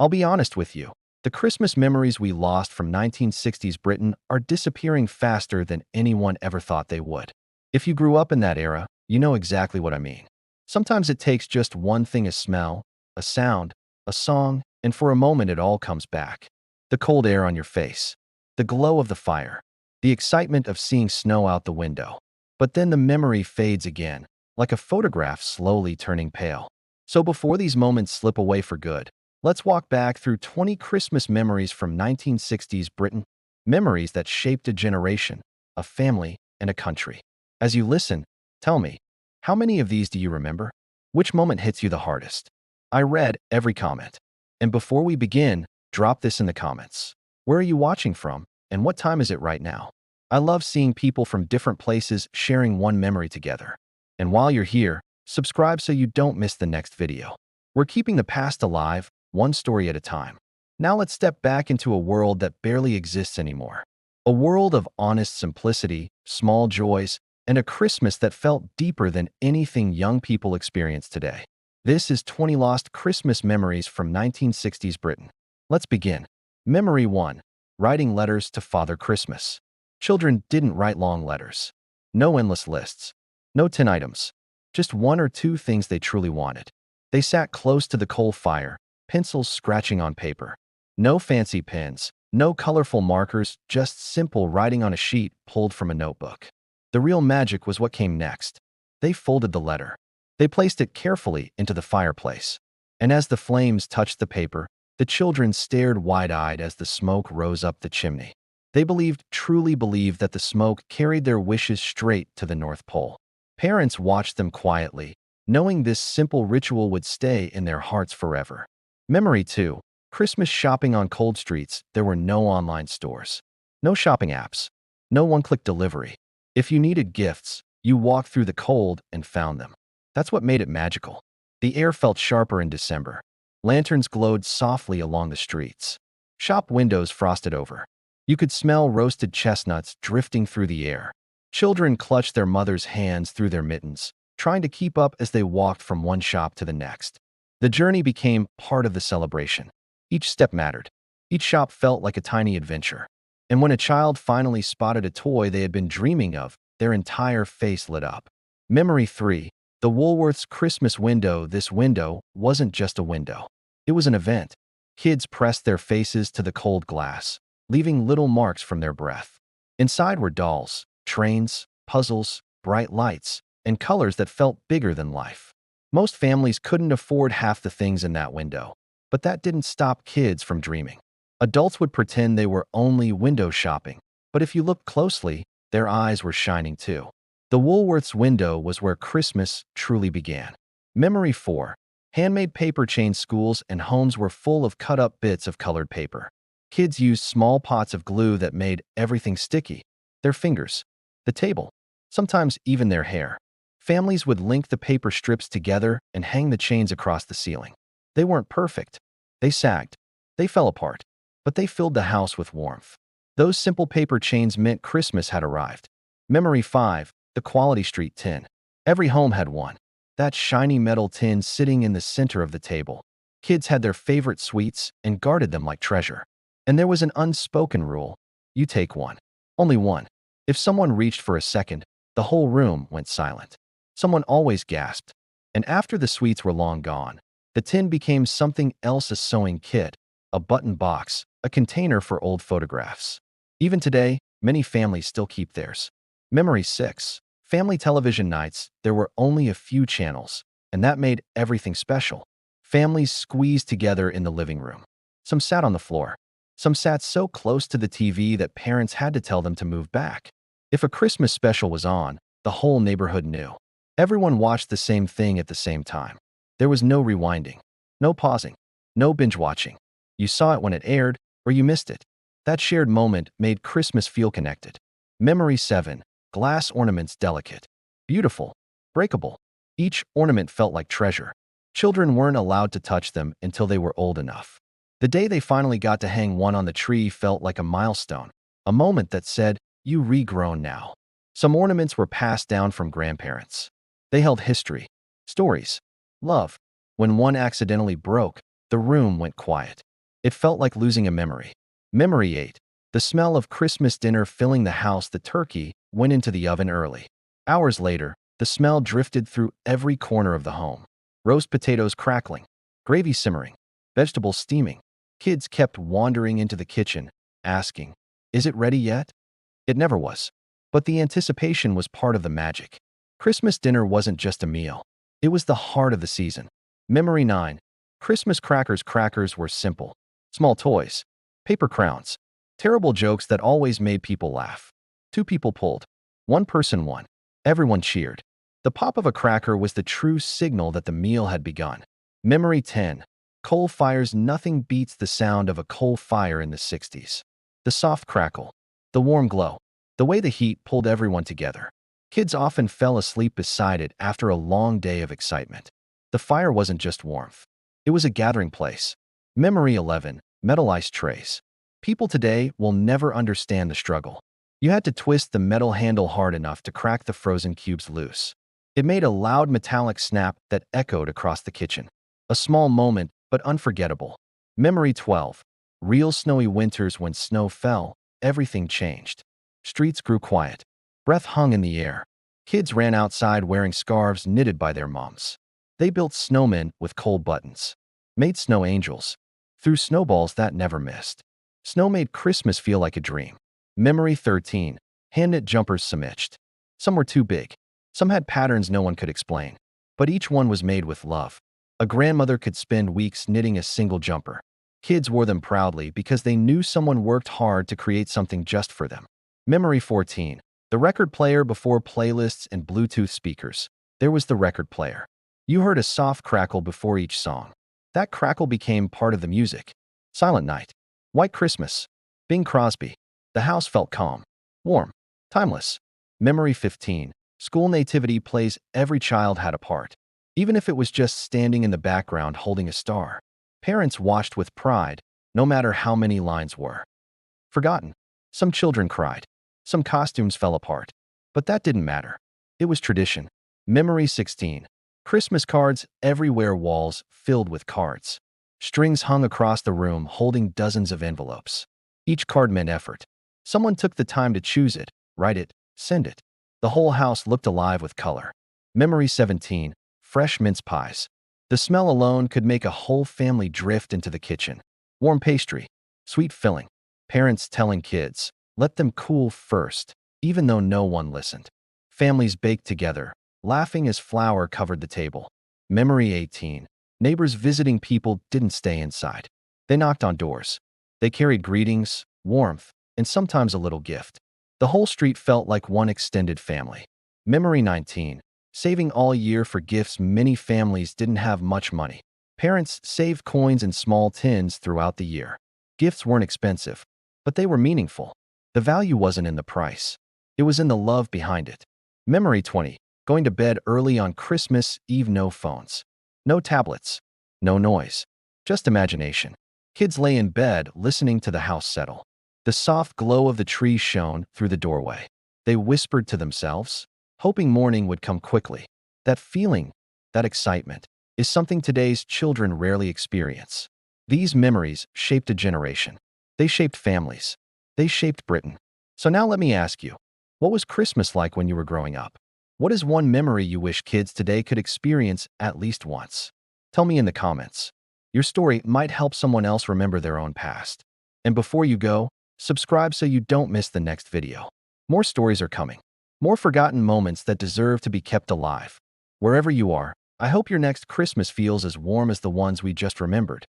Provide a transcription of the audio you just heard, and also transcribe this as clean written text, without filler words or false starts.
I'll be honest with you. The Christmas memories we lost from 1960s Britain are disappearing faster than anyone ever thought they would. If you grew up in that era, you know exactly what I mean. Sometimes it takes just one thing: a smell, a sound, a song, and for a moment it all comes back. The cold air on your face, the glow of the fire, the excitement of seeing snow out the window. But then the memory fades again, like a photograph slowly turning pale. So before these moments slip away for good, let's walk back through 20 Christmas memories from 1960s Britain, memories that shaped a generation, a family, and a country. As you listen, tell me, how many of these do you remember? Which moment hits you the hardest? I read every comment. And before we begin, drop this in the comments. Where are you watching from, and what time is it right now? I love seeing people from different places sharing one memory together. And while you're here, subscribe so you don't miss the next video. We're keeping the past alive, one story at a time. Now let's step back into a world that barely exists anymore. A world of honest simplicity, small joys, and a Christmas that felt deeper than anything young people experience today. This is 20 Lost Christmas Memories from 1960s Britain. Let's begin. Memory 1. Writing letters to Father Christmas. Children didn't write long letters. No endless lists. No 10 items. Just one or two things they truly wanted. They sat close to the coal fire, pencils scratching on paper. No fancy pens, no colorful markers, just simple writing on a sheet pulled from a notebook. The real magic was what came next. They folded the letter. They placed it carefully into the fireplace. And as the flames touched the paper, the children stared wide-eyed as the smoke rose up the chimney. They truly believed that the smoke carried their wishes straight to the North Pole. Parents watched them quietly, knowing this simple ritual would stay in their hearts forever. Memory 2. Christmas shopping on cold streets. There were no online stores. No shopping apps. No one-click delivery. If you needed gifts, you walked through the cold and found them. That's what made it magical. The air felt sharper in December. Lanterns glowed softly along the streets. Shop windows frosted over. You could smell roasted chestnuts drifting through the air. Children clutched their mothers' hands through their mittens, trying to keep up as they walked from one shop to the next. The journey became part of the celebration. Each step mattered. Each shop felt like a tiny adventure. And when a child finally spotted a toy they had been dreaming of, their entire face lit up. Memory 3. The Woolworths Christmas window. This window wasn't just a window. It was an event. Kids pressed their faces to the cold glass, leaving little marks from their breath. Inside were dolls, trains, puzzles, bright lights, and colors that felt bigger than life. Most families couldn't afford half the things in that window, but that didn't stop kids from dreaming. Adults would pretend they were only window shopping, but if you looked closely, their eyes were shining too. The Woolworths window was where Christmas truly began. Memory 4. Handmade paper chain. Schools and homes were full of cut-up bits of colored paper. Kids used small pots of glue that made everything sticky. Their fingers, the table, sometimes even their hair. Families would link the paper strips together and hang the chains across the ceiling. They weren't perfect. They sagged. They fell apart. But they filled the house with warmth. Those simple paper chains meant Christmas had arrived. Memory 5. The Quality Street tin. Every home had one. That shiny metal tin sitting in the center of the table. Kids had their favorite sweets and guarded them like treasure. And there was an unspoken rule. You take one. Only one. If someone reached for a second, the whole room went silent. Someone always gasped. And after the sweets were long gone, the tin became something else: a sewing kit, a button box, a container for old photographs. Even today, many families still keep theirs. Memory 6. Family television nights. There were only a few channels, and that made everything special. Families squeezed together in the living room. Some sat on the floor. Some sat so close to the TV that parents had to tell them to move back. If a Christmas special was on, the whole neighborhood knew. Everyone watched the same thing at the same time. There was no rewinding, no pausing, no binge watching. You saw it when it aired, or you missed it. That shared moment made Christmas feel connected. Memory 7. Glass ornaments. Delicate, beautiful, breakable. Each ornament felt like treasure. Children weren't allowed to touch them until they were old enough. The day they finally got to hang one on the tree felt like a milestone, a moment that said, "You regrown now." Some ornaments were passed down from grandparents. They held history, stories, love. When one accidentally broke, the room went quiet. It felt like losing a memory. Memory 8. The smell of Christmas dinner filling the house. The turkey went into the oven early. Hours later, the smell drifted through every corner of the home. Roast potatoes crackling, gravy simmering, vegetables steaming. Kids kept wandering into the kitchen, asking, "Is it ready yet?" It never was. But the anticipation was part of the magic. Christmas dinner wasn't just a meal. It was the heart of the season. Memory 9. Christmas crackers. Crackers were simple. Small toys, paper crowns, terrible jokes that always made people laugh. Two people pulled. One person won. Everyone cheered. The pop of a cracker was the true signal that the meal had begun. Memory 10. Coal fires. Nothing beats the sound of a coal fire in the 60s. The soft crackle, the warm glow, the way the heat pulled everyone together. Kids often fell asleep beside it after a long day of excitement. The fire wasn't just warmth. It was a gathering place. Memory 11. Metal ice trays. People today will never understand the struggle. You had to twist the metal handle hard enough to crack the frozen cubes loose. It made a loud metallic snap that echoed across the kitchen. A small moment, but unforgettable. Memory 12. Real snowy winters. When snow fell, everything changed. Streets grew quiet. Breath hung in the air. Kids ran outside wearing scarves knitted by their moms. They built snowmen with cold buttons, made snow angels, threw snowballs that never missed. Snow made Christmas feel like a dream. Memory 13. Hand-knit jumpers. Some itched. Some were too big. Some had patterns no one could explain. But each one was made with love. A grandmother could spend weeks knitting a single jumper. Kids wore them proudly because they knew someone worked hard to create something just for them. Memory 14. The record player. Before playlists and Bluetooth speakers, there was the record player. You heard a soft crackle before each song. That crackle became part of the music. Silent Night, White Christmas, Bing Crosby. The house felt calm, warm, timeless. Memory 15. School nativity plays. Every child had a part. Even if it was just standing in the background holding a star. Parents watched with pride, no matter how many lines were forgotten. Some children cried. Some costumes fell apart. But that didn't matter. It was tradition. Memory 16. Christmas cards. Everywhere. Walls filled with cards. Strings hung across the room holding dozens of envelopes. Each card meant effort. Someone took the time to choose it, write it, send it. The whole house looked alive with color. Memory 17. Fresh mince pies. The smell alone could make a whole family drift into the kitchen. Warm pastry, sweet filling. Parents telling kids, let them cool first, even though no one listened. Families baked together, laughing as flour covered the table. Memory 18. Neighbors visiting. People didn't stay inside. They knocked on doors. They carried greetings, warmth, and sometimes a little gift. The whole street felt like one extended family. Memory 19. Saving all year for gifts. Many families didn't have much money. Parents saved coins in small tins throughout the year. Gifts weren't expensive, but they were meaningful. The value wasn't in the price. It was in the love behind it. Memory 20. Going to bed early on Christmas Eve. No phones. No tablets. No noise. Just imagination. Kids lay in bed listening to the house settle. The soft glow of the tree shone through the doorway. They whispered to themselves, hoping morning would come quickly. That feeling, that excitement, is something today's children rarely experience. These memories shaped a generation. They shaped families. They shaped Britain. So now let me ask you, what was Christmas like when you were growing up? What is one memory you wish kids today could experience at least once? Tell me in the comments. Your story might help someone else remember their own past. And before you go, subscribe so you don't miss the next video. More stories are coming. More forgotten moments that deserve to be kept alive. Wherever you are, I hope your next Christmas feels as warm as the ones we just remembered.